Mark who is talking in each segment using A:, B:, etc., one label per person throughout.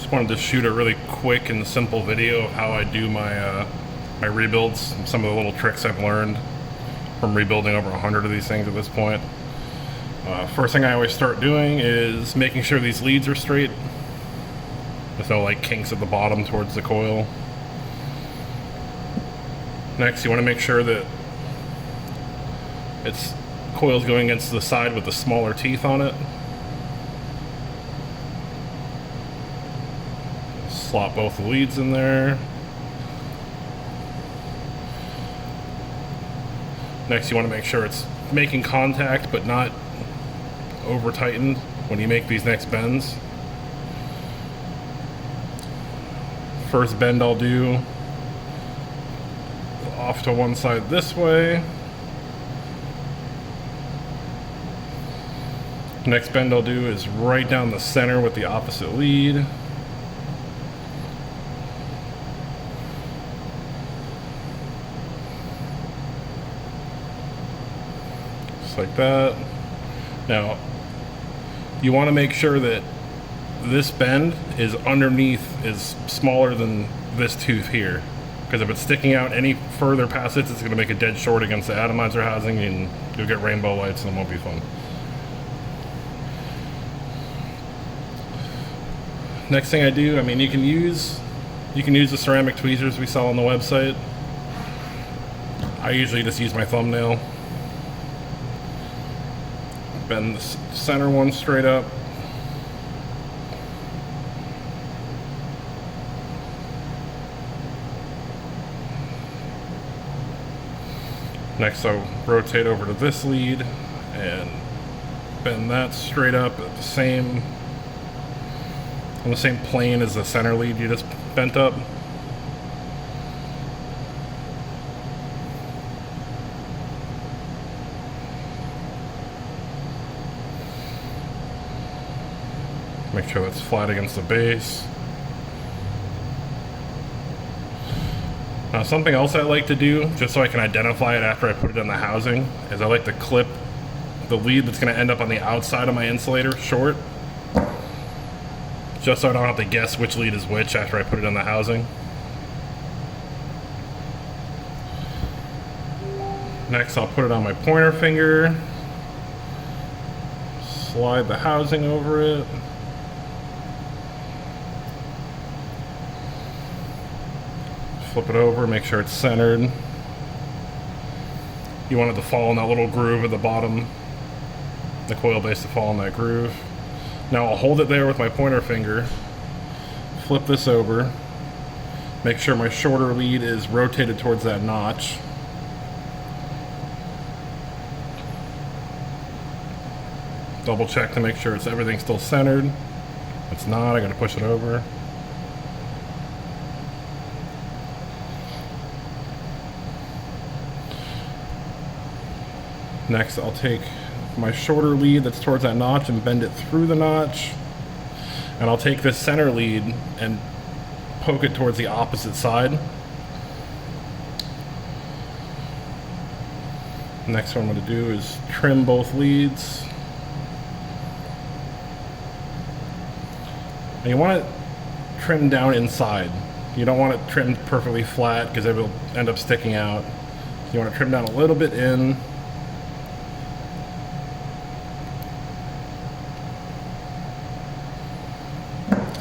A: Just wanted to shoot a really quick and simple video of how I do my my rebuilds, some of the little tricks I've learned from rebuilding over 100 of these things at this point. First thing I always start doing is making sure these leads are straight. There's no like kinks at the bottom towards the coil. Next, you want to make sure that its coil's going against the side with the smaller teeth on it. Slot both the leads in there. Next, you want to make sure it's making contact but not over tightened when you make these next bends. First bend I'll do off to one side this way. Next bend I'll do is right down the center with the opposite lead. Like that. Now you want to make sure that this bend is underneath, is smaller than this tooth here, because if it's sticking out any further past it, it's going to make a dead short against the atomizer housing and you'll get rainbow lights and it won't be fun. Next thing I do, I mean, you can use the ceramic tweezers we sell on the website. I usually just use my thumbnail. Bend the center one straight up. Next I'll rotate over to this lead and bend that straight up at the same, on the same plane as the center lead you just bent up. Make sure that's flat against the base. Now, something else I like to do, just so I can identify it after I put it in the housing, is I like to clip the lead that's going to end up on the outside of my insulator short, just so I don't have to guess which lead is which after I put it in the housing. Next, I'll put it on my pointer finger, slide the housing over it. Flip it over, make sure it's centered. You want it to fall in that little groove at the bottom, the coil base to fall in that groove. Now I'll hold it there with my pointer finger, flip this over, make sure my shorter lead is rotated towards that notch. Double check to make sure everything's still centered. If it's not, I gotta push it over. Next, I'll take my shorter lead that's towards that notch and bend it through the notch. And I'll take this center lead and poke it towards the opposite side. Next, what I'm going to do is trim both leads. And you want it trimmed down inside. You don't want it trimmed perfectly flat because it will end up sticking out. You want to trim down a little bit in.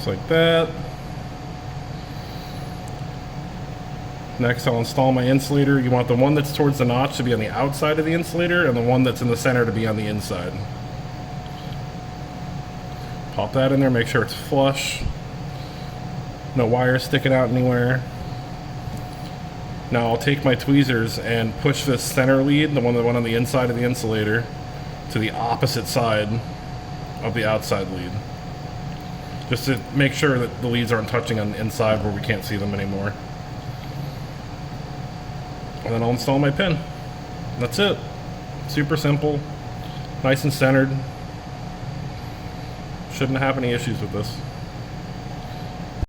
A: Like that. Next, I'll install my insulator. You want the one that's towards the notch to be on the outside of the insulator and the one that's in the center to be on the inside. Pop that in there, make sure it's flush. No wires sticking out anywhere. Now I'll take my tweezers and push this center lead, the one on the inside of the insulator, to the opposite side of the outside lead. Just to make sure that the leads aren't touching on the inside where we can't see them anymore. And then I'll install my pin. That's it. Super simple, nice and centered. Shouldn't have any issues with this.